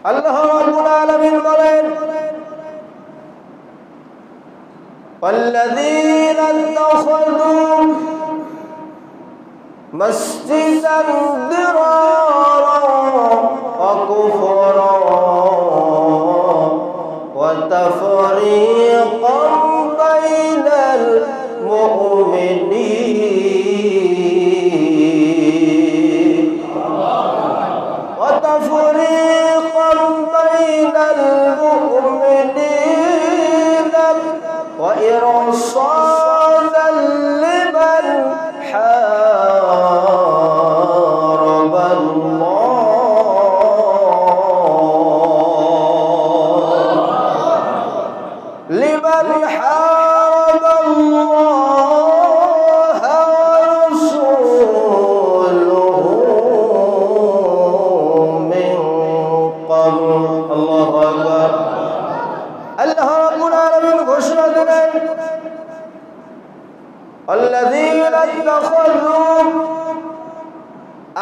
আল্লাহ রাব্বুল আলামিন বলেন والذين اتخذوا مسجدا ضرارا وكفرا وتفريقا بين المؤمنين وتفريقا بين المؤمنين وإرصادا لمن حارب الله ورسوله من قبل الله أكبر আল্লাহ রাব্বুল আলামিন ঘোষণা দিলেন আল্লাযীনা ইত্তাখাযু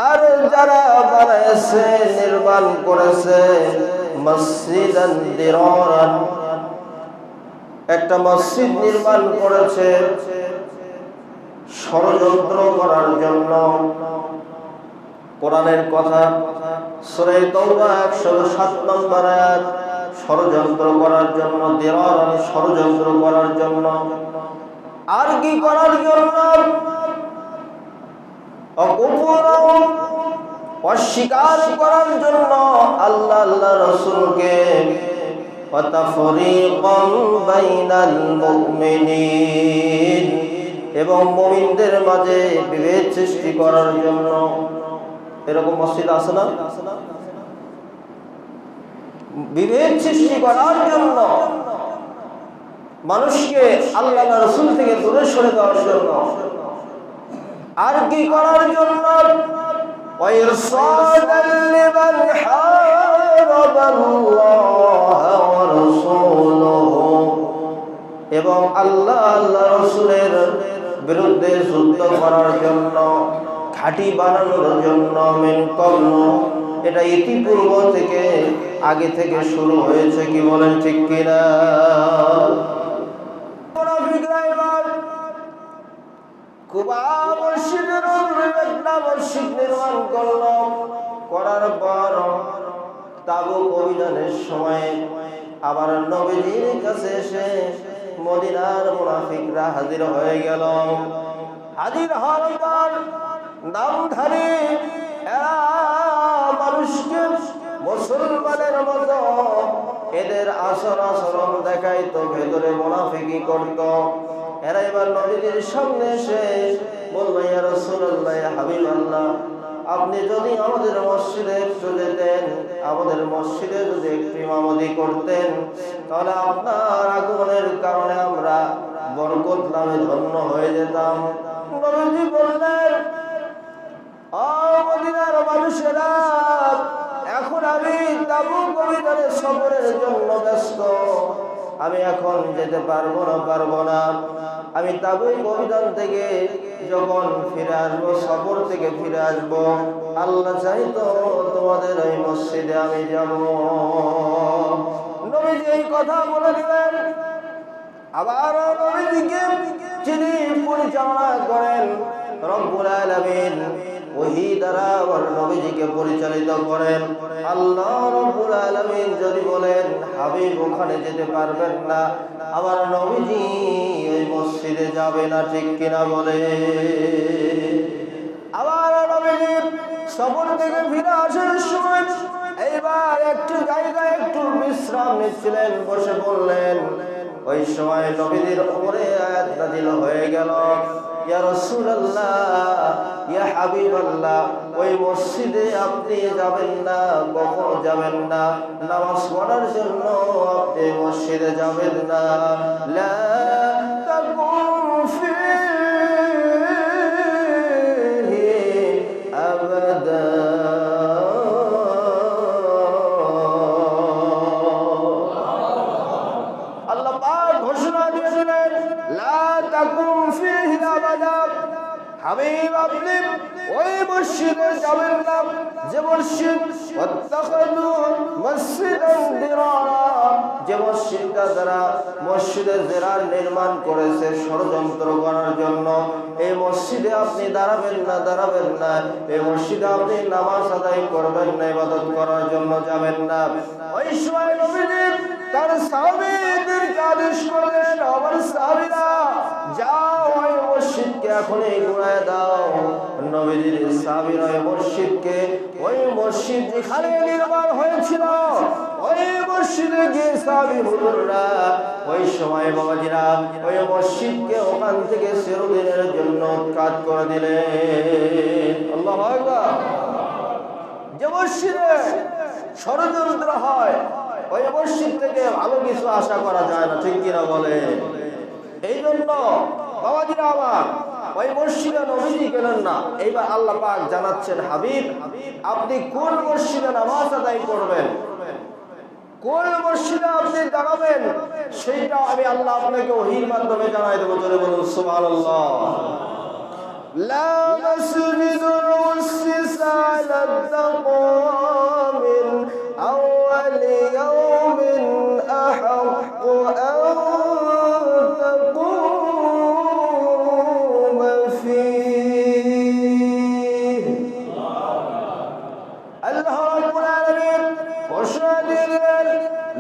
আর যারা বানাইছে নির্মাণ করেছে মসজিদান দিরারান একটা মসজিদ নির্মাণ করেছে ষড়যন্ত্র করার জন্য কোরআনের কথা সূরা তাওবা 107 নম্বর আয়াত ষড়যন্ত্র করার জন্য দিরারান ষড়যন্ত্র করার জন্য আর কি করার জন্য অস্বীকার করার জন্য আল্লাহ আল্লাহ রাসূলকে ওয়াতাফরিকাম বাইনাল মুমিনিন এবং মুমিনদের মাঝে বিভেদ সৃষ্টি করার জন্য এরকম মসজিদ আছে না বিভেদ সৃষ্টি করার জন্য মানুষকে আল্লাহ রাসূল থেকে দূরে সরে দেওয়ার জন্য আর কি করার জন্য ওয়াইরসাদাল লিমান হারাবাল্লাহ ওয়া রাসূলুহু এবং আল্লাহ আল্লাহ রাসূলের বিরুদ্ধে যুদ্ধ করার জন্য ঘাঁটি বানানোর জন্য মিন কবল এটা ইতিপূর্ব থেকে আগে থেকে শুরু হয়েছে কি বলেন ঠিক কিনা মুনাফিকরা এবার কুবা মসজিদের উপরে একটা মসজিদ নির্মাণ করলো করার পর তাবুক অভিযানের সময় আবার নবীজির কাছে এসে মদিনার মুনাফিকরা হাজির হয়ে গেল হাজির হওয়ার পর নামধারী এরা মানুষকে মুসলমানের মতো এদের আচরণ দেখাইতো ভেতরে মুনাফিকি করত এরা এবার নবীজির সামনে এসে বলল ইয়া রাসূলুল্লাহ ইয়া হাবিবাল্লাহ আপনি যদি আমাদের মসজিদে একটু যেতেন আমাদের মসজিদে যদি একটু ইমামতি করতেন তাহলে আপনার আগমনের কারণে আমরা বরকত লাভে ধন্য হয়ে যেতাম নবীজি বললেন ও মদিনার মানুষেরা এখন আমি তাবুক অভিযানের সফরের জন্য ব্যস্ত আমি এখন যেতে পারবো না আমি তাবুক অভিযান থেকে যখন ফিরে আসবো সফর থেকে ফিরে আসবো আল্লাহ চাইতো তোমাদের ওই মসজিদে আমি যাব নবীজি এই কথা বলে দিলেন আবার নবীজিকে যিনি পরিচালনা করেন রব্বুল আলামিন ওহী দ্বারা আবার নবীজিকে পরিচালিত করেন আল্লাহ রব্বুল আলামিন যদি বলেন হাবিব ওখানে যেতে পারবেন না আবার নবীজি ওই মসজিদে যাবে না ঠিক কিনা বলে আবার নবীজি সফর থেকে ফিরে আসার সময় এইবার একটু জায়গায় একটু বিশ্রাম নিচ্ছিলেন বসে পড়লেন ওই সময় নবীজির উপরে আয়াত নাযিল হয়ে গেল ইয়া রাসূলুল্লাহ ইয়া হাবিবাল্লাহ ওই মসজিদে আপনি যাবেন না কখনো যাবেন না নামাজ পড়ার জন্য আপনি মসজিদে যাবেন না লা তাকুম ফীহি আবাদা আল্লাহ পাক ঘোষণা দিয়েছিলেন লা তাকুম ফীহি আবাদা হাবিব আপনি ওই মসজিদে যাবেন না যে মসজিদ ওয়াত্তাখাযু যে মসজিদটা যারা মসজিদে জেরার নির্মাণ করেছে ষড়যন্ত্র করার জন্য, এই মসজিদে আপনি দাঁড়াবেন না, এই মসজিদে আপনি নামাজ আদায় করবেন না, ইবাদত করার জন্য যাবেন না। ওই সময় নবীজি তার সাহাবীদেরকে আদেশ করলেন, আমার সাহাবীরা যাও ওই মসজিদকে এখনই ঘুরায় দাও। নবীজির সাহাবীরা ওই মসজিদ যেখানে নির্মাণ হয়েছিল ওই মসজিদে গিয়ে সাহাবী হুজুররা ওই সময় বাবাজিরা ওই মসজিদকে ওখান থেকে চিরদিনের জন্য উৎখাত করে দিলেন। আল্লাহু আকবার। যে মসজিদে ষড়যন্ত্র হয় ওই মসজিদ থেকে ভালো কিছু আশা করা যায় না, ঠিক কিনা বলে? এই জন্য বাবাজিরা আমার ওই মসজিদে নবীজি গেলেন না। এইবার আল্লাহ পাক জানাচ্ছেন, হাবিব আপনি কোন মসজিদে নামাজ আদায় করবেন, কোন মসজিদে আপনি দাঁড়াবেন, সেইটা আমি আল্লাহ আপনাকে ওহীর মাধ্যমে জানাই দেবো। জোরে বলুন সুবহানাল্লাহ। লা মাসজিদুন উসসিসা আলা তাকওয়া মিন আউয়ালি ইয়াউমিন আহাক্কু আন তাকুমা ফীহি। আল্লাহ রাব্বুল আলামিন ঘোষণা দিলেন,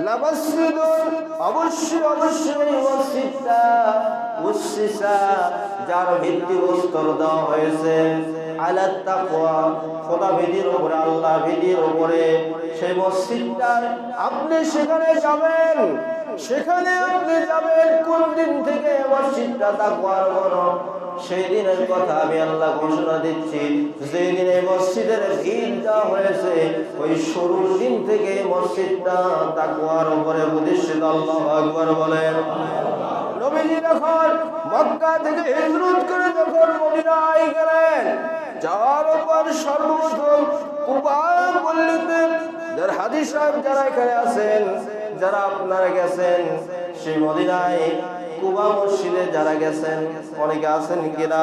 লা মাসজিদুন অবশ্যই মসজিদটা উসসিসা যার ভিত্তিপ্রস্তর দেওয়া হয়েছে আলা তাকওয়া খোদাভীতির উপরে, আল্লাহ ভীতির উপরে, সেই মসজিদটা আপনি সেখানে যাবেন। কোন দিন থেকে মসজিদটা তাকওয়ার বড়, সেই দিনের কথা আমি আল্লাহ ঘোষণা দিচ্ছি। যেই দিনে মসজিদের ভিড় দেওয়া হয়েছে ওই শুরুর দিন থেকে মসজিদটা তাকওয়ার উপরে প্রতিষ্ঠিত। আল্লাহু আকবার বলেন। নবীজি যখন মক্কা থেকে হিজরত করে যখন মদিনায় গেলেন, যাওয়ার পর সর্বপ্রথম কুবা পল্লীতে, যার হাদিস সাহেব যারা এখানে আছেন, যারা আপনারা গেছেন সেই মদিনায় কুবা মসজিদে যারা গেছেন, অনেকে আছেন কিনা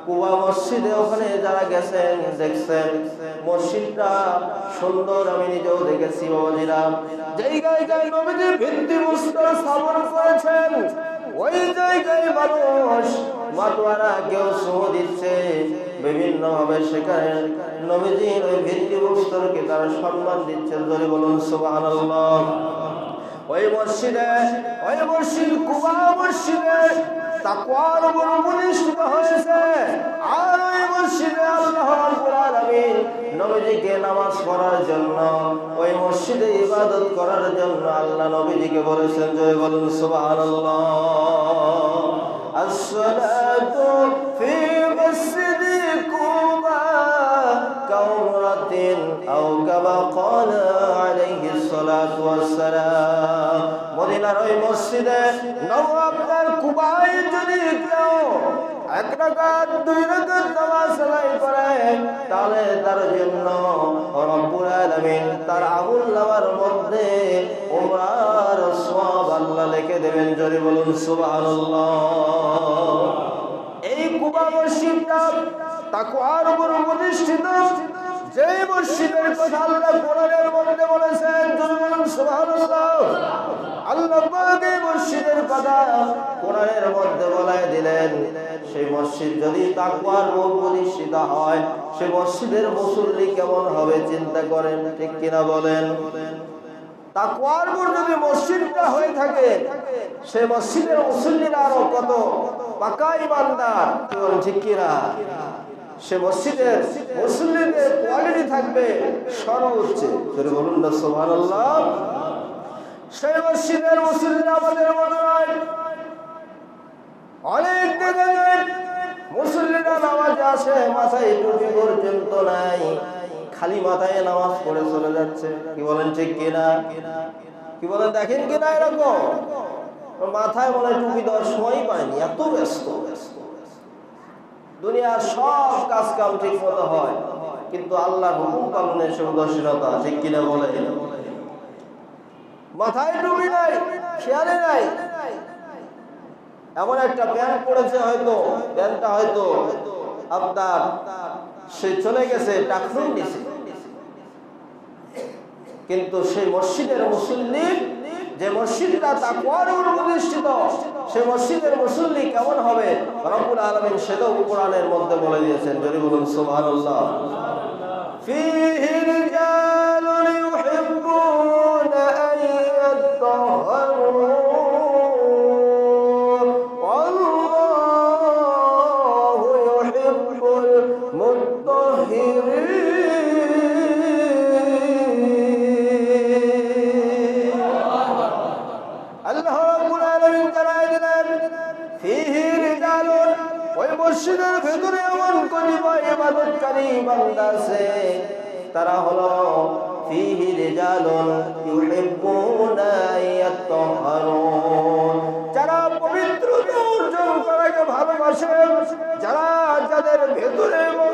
কুবা মসজিদে, ওখানে যারা গেছেন দেখছেন মসজিদটা সুন্দর, আমি নিজেও দেখেছি বাবাজিরা। জায়গায় নবীজি ভিত্তিপ্রস্তর স্থাপন করেছেন, ওই জায়গায় মানুষ মাতোয়ারা কেউ সহ দিচ্ছে বিভিন্ন ভাবে, সেখানে নবীজির ওই ভিত্তিপ্রস্তরকে তারা সম্মান দিচ্ছে। জোরে বলুন সুবহানাল্লাহ। ওই মসজিদ কুবা মসজিদে তাকওয়ার উপর প্রতিষ্ঠিত হয়েছে। আর ওই মসজিদে আল্লাহ রাব্বুল আলামিন নবীজিকে নামাজ পড়ার জন্য, ওই মসজিদে ইবাদত করার জন্য আল্লাহ নবীজিকে বলেছেন। জয় বলুন সুবহানাল্লাহ। আসসালাতু ফি মসজিদি কুবা কাউরাতিন আও কামা ক্বালা আলাইহিস সালাতু ওয়াসসালাম। মদিনার ওই মসজিদে নওয়াবদার কুবায় যদি কেউ 1 রাকাত 2 রাকাত নামাজ আদায় করে, তাহলে তার জন্য রব্বুল আলামিন তার আমলনামার মধ্যে উমরার সওয়াব আল্লাহ লিখে দেবেন। জোরে বলুন সুবহানাল্লাহ। এই কুবা মসজিদটা তাকওয়ার উপর প্রতিষ্ঠিত, যে মসজিদের কথা আল্লাহ কোরআনের মধ্যে বলেছেন। জোরে বলুন সুবহানাল্লাহ। আল্লাহ পাক এই মসজিদের কথা কোরআনের মধ্যে বলে দিলেন। সেই মসজিদ যদি তাকওয়ার উপর প্রতিষ্ঠিত হয়, সেই মসজিদের মুসল্লি কেমন হবে চিন্তা করেন, ঠিক কিনা বলেন? তাকওয়ার উপর যদি মসজিদটা হয়ে থাকে, সেই মসজিদের মুসল্লিরা আরো কত পাকা ঈমানদার, ঠিক কিনা? সে মসজিদের মুসল্লিদের কোয়ালিটি থাকবে সর্বোচ্চ। জোরে বলুন না সুবহানাল্লাহ। সেই মসজিদের মুসল্লিরা আমাদের মতো নয়। অনেক দেখা যায় মুসল্লিরা নামাজে আসে, মাথায় টুপি পর্যন্ত নাই, খালি মাথায় নামাজ পড়ে চলে যাচ্ছে। কি বলেন, ঠিক কিনা? কি বলেন, দেখেন কিনা এরকম? মাথায় মনে টুপি দেওয়ার সময় পায়নি, এত ব্যস্ত। দুনিয়ার সব কাজ কাম ঠিক মতো হয়, কিন্তু আল্লাহর হুকুম পালনের সে উদাসীনতা, ঠিক কিনা বলে? মাথায় টুপি নাই, খেয়ালে নাই, এমন একটা প্যান্ট পড়েছে, হয়তো প্যান্টটা হয়তো আপনার সে চলে গেছে টাকনুর নিচে, কিন্তু সেই মসজিদের মুসল্লি যে মসজিদটা তাকওয়ার উপর প্রতিষ্ঠিত, সেই মসজিদের মুসল্লি কেমন হবে রব্বুল আলামিন সেটাও কোরআনের মধ্যে বলে দিয়েছেন। যদি বলুন সুবহানাল্লাহ। ফীহি রিজালুন ইউহিব্বুনা আন ইয়াতাহহারু ওয়াল্লাহু ইউহিব্বুল মুত্তাহহিরিন। ওই মসজিদের ভেতরে এমন কতিপয় ইবাদতকারী বান্দা আছে, তারা হলো ফীহি রিজালুন ইউহিব্বুনা ইয়াতাহহারুন, যারা পবিত্রতা অর্জন করাকে ভালোবাসে, যারা যাদের ভেতরে এবং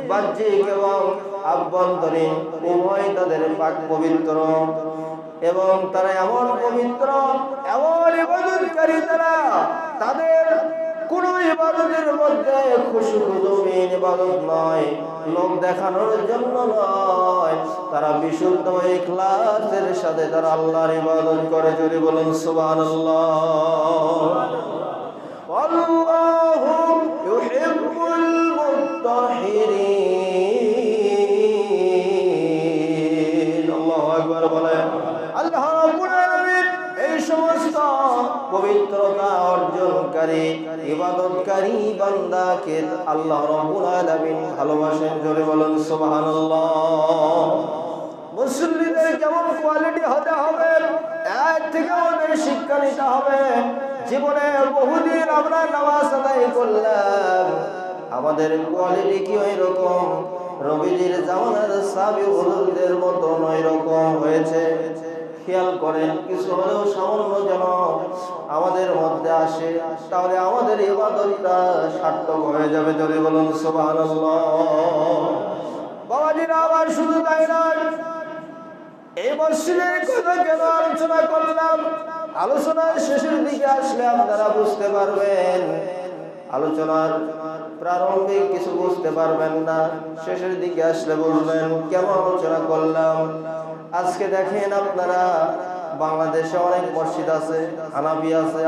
বাহ্যিক এবং আভ্যন্তরীণ উভয় তাদের পাক পবিত্র, এবং তারা এমন পবিত্র, এমন ইবাদতকারী, তাদের কোন ইবাদতের মধ্যে খুশুখুজুবিন ইবাদত নয়, লোক দেখানোর জন্য নয়, তারা বিশুদ্ধ ইখলাসের সাথে তারা আল্লাহর ইবাদত করে। যদি বলুন সুবহানাল্লাহ। আল্লাহু ইউহিব্বুল মুত্তাহহিরিন। আল্লাহু আকবার বলেন। আল্লাহ রাব্বুল আলামিন এই সমস্ত পবিত্রতা অর্জনকারী ইবাদতকারী বান্দাকে আল্লাহ রাব্বুল আলামিন ভালোবাসেন। জোরে বলুন সুবহানাল্লাহ। মুসল্লিদের কেমন কোয়ালিটি হতে হবে এর থেকে আমাদের শিক্ষা নিতে হবে। জীবনে বহুদিন আমরা নামাজ আদায় করলাম, আমাদের কোয়ালিটি কি ওই রকম নবীজির জামানার সাহাবী হুজুরদের মতো ওই রকম হয়েছে? খেয়াল করেন, কিছু হলেও সামান্য যেন আমাদের মধ্যে আসে, তাহলে আমাদের ইবাদতটা সার্থক হয়ে যাবে। যদি বলুন সুবহানাল্লাহ। বাবাজিরা, আবার শুধু তাই নয়, এই মসজিদের কথা কেন আলোচনা করলাম, আলোচনার শেষের দিকে আসলে আপনারা বুঝতে পারবেন। আলোচনার প্রারম্ভিক কিছু বুঝতে পারবেন না, শেষের দিকে আসলে বুঝবেন কেন আলোচনা করলাম। আজকে দেখেন আপনারা, বাংলাদেশে অনেক মসজিদ আছে, হানাফি আছে,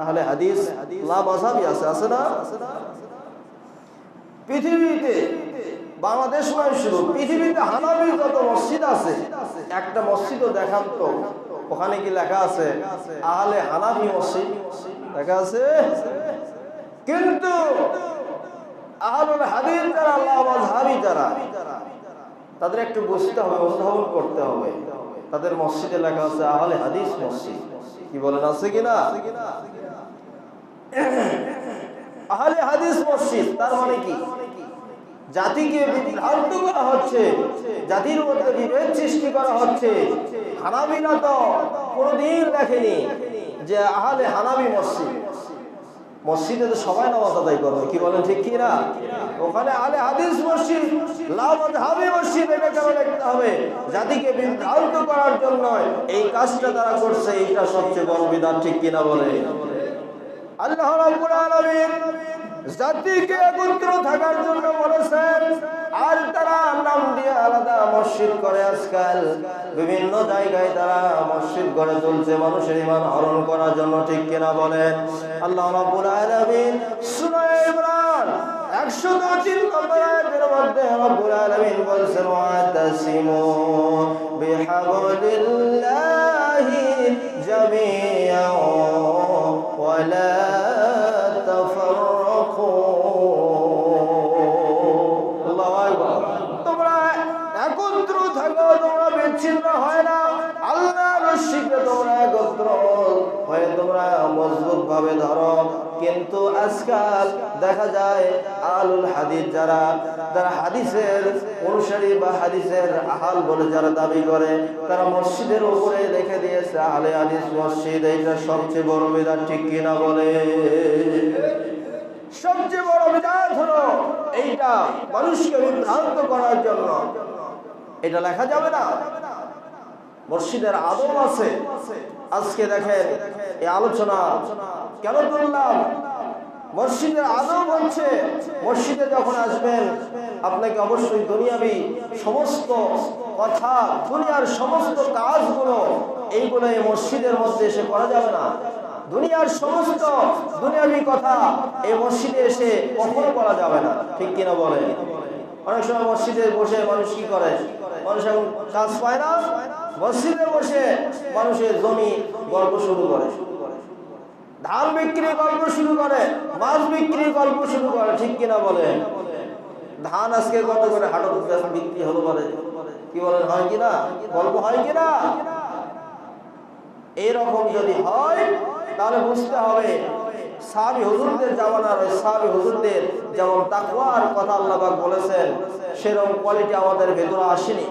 আহলে হাদিস, মাযহাবী আছে না? পৃথিবীতে, বাংলাদেশ নয় শুধু, পৃথিবীতে হানাফি যত মসজিদ আছে, একটা মসজিদও দেখান তো ওখানে কি লেখা আছে আহলে হানাফি মসজিদ? লেখা আছে? কিন্তু আহলুল হাদিস যারা, মাযহাবী যারা, তাদের একটু বুঝতে হবে, অনুধাবন করতে হবে। তাদের মসজিদে লেখা আছে আহলে হাদিস মসজিদ। কি বলেন, আছে কিনা? আহলে হাদিস মসজিদ তার মানে কি? জাতিকে বিভ্রান্ত করা হচ্ছে, জাতির মধ্যে বিভেদ সৃষ্টি করা হচ্ছে। হানাফিরা তো কোনদিন দেখেনি যে আহলে হানাফি মসজিদ, মসজিদে তো সবাই নামাজ আদায় করবে। কি বলেন, ঠিক কি না? ওখানে আহলে হাদিস মসজিদ, মাযহাবী মসজিদ, এটা কেন লিখতে হবে? জাতিকে বিভ্রান্ত করার জন্য এই কাজটা তারা করছে, এটা সবচেয়ে বড় বিধান। ঠিক কিনা বলে? আল্লাহ রাব্বুল আলামিন জাতিকে একত্র থাকার জন্য বলেছেন, আর তারা নাম দিয়ে আলাদা মসজিদ করে। আজকাল বিভিন্ন জায়গায় তারা মসজিদ গড়ে তুলছে মানুষের ঈমান হরণ করার জন্য। ঠিক কিনা বলেন? আল্লাহ রাব্বুল আলামিন সূরা ইমরান 103 নম্বর আয়াতের মধ্যে রাব্বুল আলামিন বলেছেন, ওয়াতাসিমু বিহাবলিল্লাহি জামিআন ওয়ালা তাফাররাকু। আল্লাহু আকবার। তোমরা একত্র থাকো, তোমরা বিচ্ছিন্ন হয় না। আল্লাহর রশিকে তোমরা একত্র হয়ে তোমরা মজবুত ভাবে ধরো। কিন্তু আজকাল দেখা যায় আহলুল হাদিস যারা হাদিসের অনুসারী বা হাদিসের আহাল বলে যারা দাবি করে, তারা মসজিদের উপরে লিখে দিয়েছে আহলে হাদিস মসজিদ। এইটা সবচেয়ে বড় বিধান। ঠিক কিনা বলে? সবচেয়ে বড় বিধান হলো এইটা, মানুষকে বিভ্রান্ত করার জন্য। এটা লেখা যাবে না। মসজিদের আদব আছে। আজকে দেখেন এই আলোচনা কেন করলাম? মসজিদের আদব হচ্ছে মসজিদে যখন আসবেন আপনাকে অবশ্যই দুনিয়াবি সমস্ত কথা, দুনিয়ার সমস্ত কাজগুলো এইগুলো এই মসজিদের মধ্যে এসে করা যাবে না। দুনিয়ার সমস্ত দুনিয়াবি কথা এই মসজিদে এসে কখনো বলা যাবে না, ঠিক কিনা বলেন? অনেক সময় মসজিদে বসে মানুষ কি করে, মানুষ এখন কাজ পায় না, মসজিদে বসে মানুষের জমি গল্প শুরু করে, ধান বিক্রির গল্প শুরু করে, মাছ বিক্রির গল্প শুরু করে, ঠিক কিনা বলেন? ধান আজকে কত করে হাটত বিক্রি হলো বলে, কি বলেন, হয় কিনা? গল্প হয় কিনা? এইরকম যদি হয় তাহলে বুঝতে হবে সাহাবী হুজুরদের জামানার ওই সাহাবী হুজুরদের যেমন তাকওয়ার কথা আল্লাহ পাক বলেছেন সেরকম কোয়ালিটি আমাদের ভেতরে আসেনি।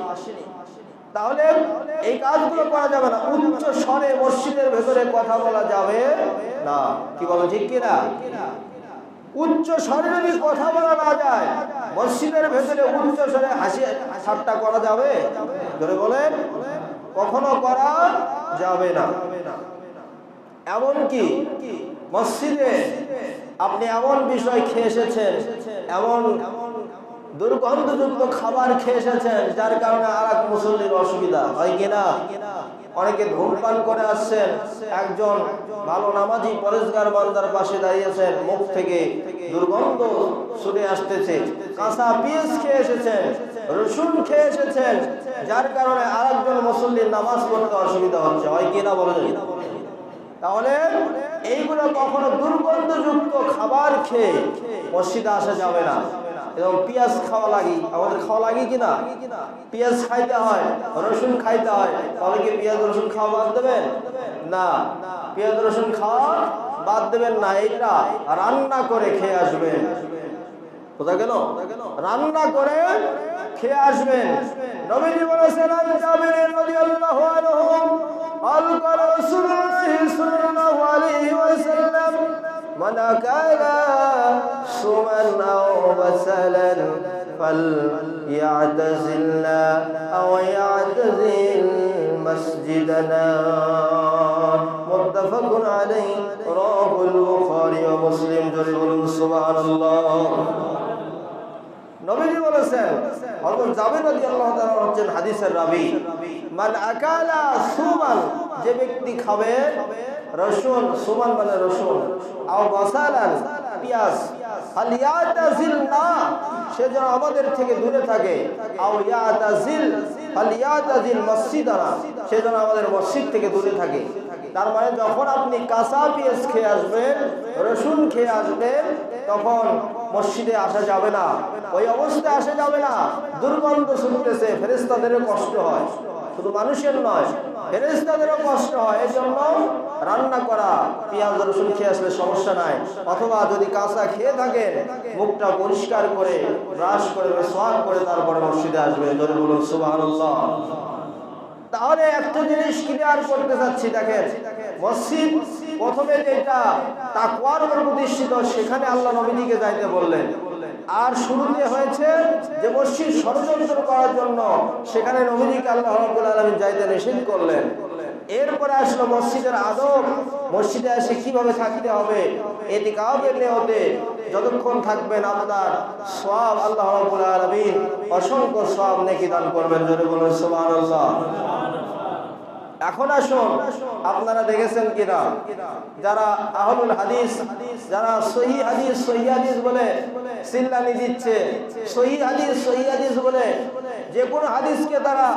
তাহলে এই কাজগুলো করা যাবে না। উচ্চ স্বরে মসজিদের ভেতরে কথা বলা যাবে না, কি বলো, ঠিক কিনা? উচ্চ স্বরে যদি কথা বলা না যায়, মসজিদের ভেতরে উচ্চ স্বরে হাসি ঠাট্টা করা যাবে? ধরে বলেন, কখনো করা যাবে না। এমনকি মসজিদে আপনি এমন বিষয় খেয়ে এসেছেন, এমন দুর্গন্ধযুক্ত খাবার খেয়ে এসেছেন যার কারণে আর এক মুসল্লির অসুবিধা হয় কিনা? অনেকে ধূমপান করে আসছেন, একজন ভালো নামাজি পরেশগার বান্দার পাশে দাঁড়িয়েছেন, মুখ থেকে দুর্গন্ধ ছুটে আসতেছে, কাঁচা পেঁয়াজ খেয়ে এসেছেন, রসুন খেয়ে এসেছেন, যার কারণে আর একজন মুসল্লির নামাজ পড়তে অসুবিধা হচ্ছে, হয় কিনা বলেন? তাহলে এইগুলো কখনো দুর্গন্ধযুক্ত খাবার খেয়ে মসজিদে আসা যাবে না। এবং পেঁয়াজ খাওয়া লাগি, আমাদের খাওয়া লাগে কিনা? পেঁয়াজ খাইতে হয়, রসুন খাইতে হয়, তাহলে কি পেঁয়াজ রসুন খাওয়া বাদ দেবেন? না, পেঁয়াজ রসুন খাওয়া বাদ দেবেন না, এইটা রান্না করে খেয়ে আসবেন। কোথা গেল? রান্না করে খেয়ে আসবেন। নবীজি বলেছেন, জাবির রাদিয়াল্লাহু আনহু قال قال رسول الله صلى الله عليه وسلم من أكل سما أو بسلا فليعتزلنا أو يعتزل مسجدنا متفق عليه رواه البخاري ومسلم سبحان الله। নবীজি বলেছেন, হযরত জাবির রাদিয়াল্লাহু তাআলা হচ্ছেন হাদিসের রাবী, মান আকালা সুমান, যে ব্যক্তি খাবে রসুন, সুমান মানে রসুন, আও বাসালান পেঁয়াজ, ফালিয়াতাজিল না, সে যেন আমাদের থেকে দূরে থাকে, আও ইয়াতাজিল ফালিয়াতাজিল মসজিদানা, সে যেন আমাদের মসজিদ থেকে দূরে থাকে। তার মানে যখন আপনি কাঁচা পেঁয়াজ খেয়ে আসবেন, রসুন খেয়ে আসবেন, তখন মসজিদে আসা যাবে না, ওই অবস্থায় আসা যাবে না। দুর্গন্ধ ছুটতেছে, ফেরেশতাদেরও কষ্ট হয়, শুধু মানুষের নয়, ফেরেশতাদেরও কষ্ট হয়। এই জন্য রান্না করা পেঁয়াজ রসুন খেয়ে আসলে সমস্যা নাই, অথবা যদি কাঁচা খেয়ে থাকেন মুখটা পরিষ্কার করে ব্রাশ করে মেসওয়াক করে তারপরে মসজিদে আসবেন। জোরে বলুন সুবহানাল্লাহ। তাহলে একটা জিনিস ক্লিয়ার করতে চাচ্ছি, দেখেন মসজিদ প্রথমে যেটা তাকওয়ার উপর প্রতিষ্ঠিত, সেখানে আল্লাহ নবীজিকে যাইতে বললেন। আর শুরুতে হয়েছে যে মসজিদ ষড়যন্ত্র করার জন্য, সেখানে নবীজিকে আল্লাহ রাব্বুল আলামিন যাইতে নিষেধ করলেন। এরপরে আসলো মসজিদের আদব, মসজিদে এসে কিভাবে থাকতে হবে, ইতিকাফের নিয়তে যতক্ষণ থাকবেন আপনার সওয়াব আল্লাহ রাব্বুল আলামিন অসংখ্য সওয়াব নেকি দান করবেন। জোরে বলুন সুবহানাল্লাহ। এখন আসুন, আপনারা দেখেছেন কিনা, যারা আহলুল হাদিস, যারা সহিহ হাদিস বলে চিল্লানি দিচ্ছে, সহিহ হাদিস বলে যে কোনো হাদিসকে তারা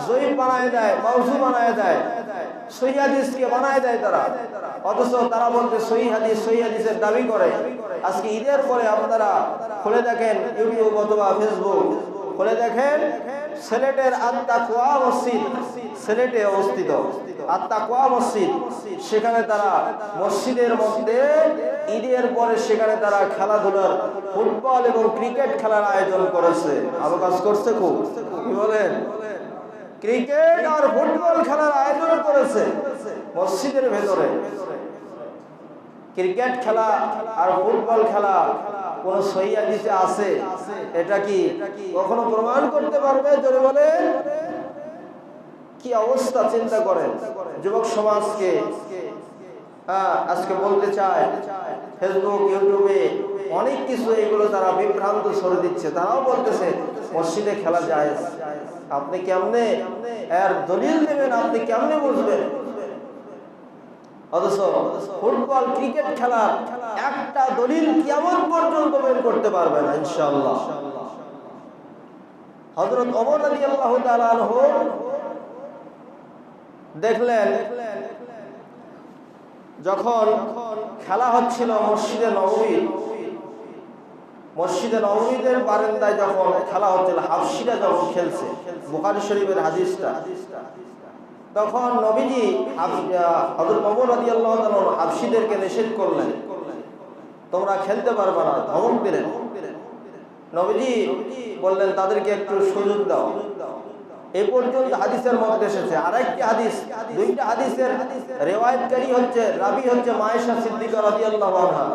জয়ীফ বানায় দেয়, মাউযু বানায় দেয়, সহিহ হাদিসকে বানায় দেয় তারা, অথচ তারা বলতে সহিহ হাদিসের দাবি করে। আজকে ঈদের পরে আপনারা খুলে দেখেন ইউটিউব অথবা ফেসবুক, খুলে দেখেন সিলেটের আত-তাকওয়া মসজিদ, সিলেটে অবস্থিত আত-তাকওয়া মসজিদ, সেখানে তারা মসজিদের মধ্যে ঈদের পরে সেখানে তারা খেলাধুলার, ফুটবল এবং ক্রিকেট খেলার আয়োজন করেছে। ভালো কাজ করছে খুব, কি বলেন? ক্রিকেট আর ফুটবল খেলার আয়োজন করেছে মসজিদের ভেতরে। ক্রিকেট খেলা আর ফুটবল খেলা কোন সহিহ হাদিসে আছে? এটা কি কখনো প্রমাণ করতে পারবে? জোরে বলে, কি অবস্থা চিন্তা করেন। যুবক সমাজকে আজকে বলতে চায় ফেসবুক ইউটিউবে অনেক কিছু, এগুলো তারা বিভ্রান্ত ছড়ে দিচ্ছে। তারাও বলতেছে মসজিদে খেলা যায়। আপনি কেমনে এর দলিল দেবেন? আপনি কেমনে বুঝবেন? অথচ ফুটবল ক্রিকেট খেলার একটা দলিল কিয়ামত পর্যন্ত বের করতে পারবে না ইনশাআল্লাহ। হযরত ওমর রাদিয়াল্লাহু তাআলা আনহু দেখলেন যখন খেলা হচ্ছিল মসজিদে নববীর বারান্দায় যখন খেলা হচ্ছিল, হাফসিরা যখন খেলছে, বুখারী শরীফের হাদিসটা, তখন নবীজি হযরত ওমর রাদিয়াল্লাহু তাআলা হাফসিদেরকে নিষেধ করলেন, তোমরা খেলতে পারবে না, ধমক দিলেন। নবীজি বললেন তাদেরকে একটু সুযোগ দাও। এই পর্যন্ত হাদিসের মধ্যে এসেছে। আরেকটি হাদিস, দুইটা হাদিসের রিওয়ায়াতকারী হচ্ছে, রাবী হচ্ছে মায়েশা সিদ্দিকা রাদিয়াল্লাহু আনহা।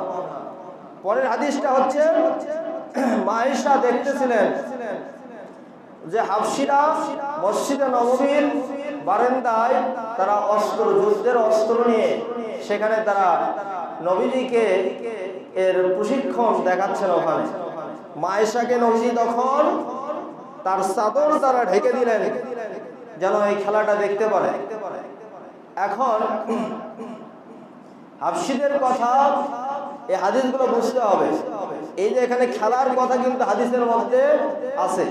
পরের হাদিসটা হচ্ছে মায়েশা দেখতেছিলেন যে হাফসিরা মসজিদে নববীর বারান্দায় তারা যুদ্ধের অস্ত্র নিয়ে সেখানে তারা নবীজিকে এর প্রশিক্ষণ দেখাচ্ছেন। ওখানে মায়েশাকে নবীজি তখন তার চাদর তারা ঢেকে দিলেন যেন এই খেলাটা দেখতে পারে। এখন হাফসিদের কথা এই হাদিসগুলো বুঝতে হবে। এই যে এখানে খেলার কথা কিন্তু হাদিসের মধ্যে আছে।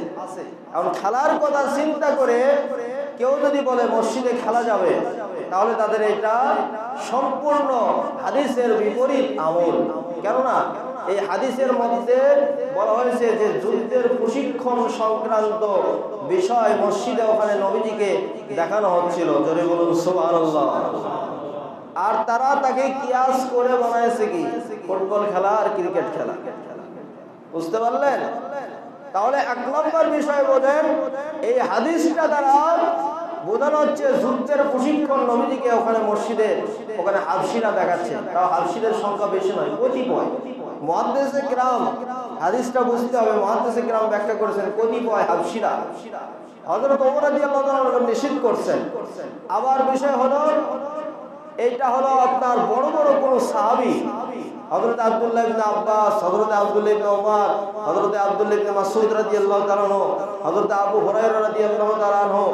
এখন খেলার কথা চিন্তা করে কেউ যদি বলে মসজিদে খেলা যাবে, তাহলে তাদের এটা সম্পূর্ণ হাদিসের বিপরীত আমল। কেননা এই হাদিসের মধ্যে বলা হয়েছে যে যুদ্ধের প্রশিক্ষণ সংক্রান্ত বিষয় মসজিদে ওখানে নবীজিকে দেখানো হচ্ছিল। জোরে বলুন সুবহানাল্লাহ। আর তারা তাকে কিয়াস করে বানাইছে কি ফুটবল খেলা আর ক্রিকেট খেলা। বুঝতে পারলেন? তাহলে এক নম্বর বিষয় বোঝেন, এই হাদিসটা দ্বারা বোঝানো হচ্ছে যুদ্ধের প্রশিক্ষণ নবীজিকে ওখানে মসজিদে ওখানে হাফসিরা দেখাচ্ছে। তাও হাফসিদের সংখ্যা বেশি নয়, কতিপয়। মুহাদ্দিসে কিরাম হাদিসটা বুঝতে হবে। মুহাদ্দিসে কিরাম ব্যাখ্যা করেছেন কতিপয় হাফসিরা। হযরত ওমর রাদিয়াল্লাহু তাআলা নিষেধ করছেন। আবার বিষয় হলো এইটা হলো আপনার বড় বড় কোন সাহাবী, হযরত আব্দুল্লাহ ইবনে আব্বাস, হযরত আব্দুল্লাহ ইবনে ওমর, হযরত আব্দুল্লাহ ইবনে মাসউদ রাদিয়াল্লাহু তাআলা আনহু, হযরত আবু হুরায়রা রাদিয়াল্লাহু তাআলা আনহু,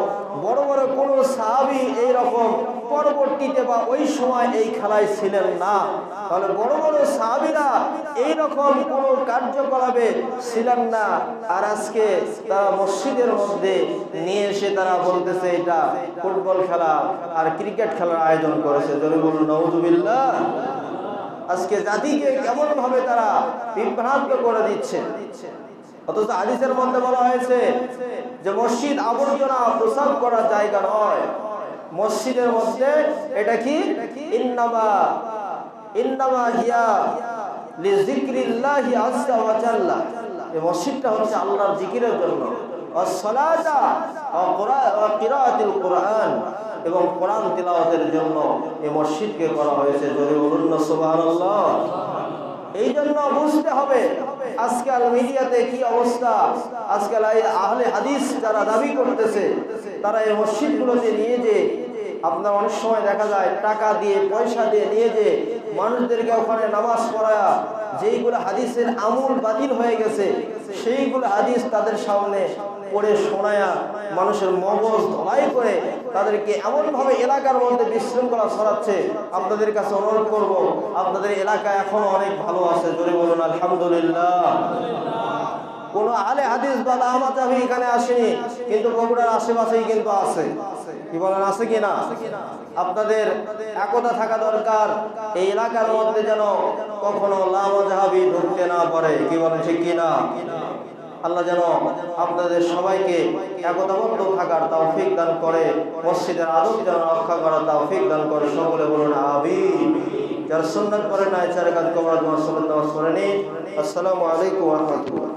বড় বড় কোন সাহাবী এই রকম পরবর্তীতে বা ওই সময় এই খেলায় ছিলেন না। তাহলে বড় বড় সাহাবীরা এই রকম কোন কার্যকলাপে ছিলেন না। আর আজকে তারা মসজিদের মধ্যে নিয়ে এসে তারা বলতেছে এটা ফুটবল খেলা আর ক্রিকেট খেলার আয়োজন করেছে। জোরে বলুন নাউযুবিল্লাহ। আজকে জাতিকে কেমন ভাবে তারা বিভ্রান্ত করে দিচ্ছে। অথচ হাদিসের মধ্যে বলা হয়েছে যে মসজিদ আবর্জনা প্রসাব করার জায়গা নয়। মসজিদের মধ্যে এটা কি ইন্নামা হিয়া লিযিকরিল্লাহি আযজা ওয়া জাল্লা। এই মসজিদটা হচ্ছে আল্লাহর জিকিরের জন্য। ওয়াস-সালাতা ওয়া কিরাআতুল কুরআন, এবং কোরআন তিলাওয়াতের জন্য এই মসজিদকে করা হয়েছে। জোরে বলুন না সুবহানাল্লাহ। এই জন্য বুঝতে হবে আজকাল মিডিয়াতে কি অবস্থা। আজকাল আহলে হাদিস যারা দাবি করতেছে তারা এই মসজিদগুলোতে নিয়ে যে আপনার অনেক সময় দেখা যায় টাকা দিয়ে পয়সা দিয়ে নিয়ে যে মানুষদেরকে ওখানে নামাজ পড়ায়া যেইগুলো হাদিসের আমল বাতিল হয়ে গেছে সেইগুলো হাদিস তাদের সামনে পড়ে শোনায়া মানুষের মগজ ধলাই করে তাদেরকে এমনভাবে এলাকার মধ্যে বিশৃঙ্খলা ছড়াচ্ছে। আপনাদের কাছে অনুরোধ করব, আপনাদের এলাকা এখনো অনেক ভালো আছে। জোরে বলুন আলহামদুলিল্লাহ। কোন আলে হাদিস বা লামাতাবি এখানে আসেনি, কিন্তু বগুড়ার আশেপাশেই কিন্তু আছে। কি বলেন, আছে কিনা? আপনাদের একতা থাকা দরকার। এই এলাকার মধ্যে যেন কখনো লামাজাহাবি ঢুকতে না পারে। কি বলেন, ঠিক কিনা? আল্লাহ যেন আপনাদের সবাইকে একতাবদ্ধ থাকার তৌফিক দান করে, মসজিদের আদব যেন রক্ষা করার তৌফিক দান করে। সকলে বলুন আমিন। যারা সুন্নাত পড়ে না, চার কাজ কবর দোয়া সালাত করেনি। আসসালামু আলাইকুম ওয়া রাহমাতুল্লাহ।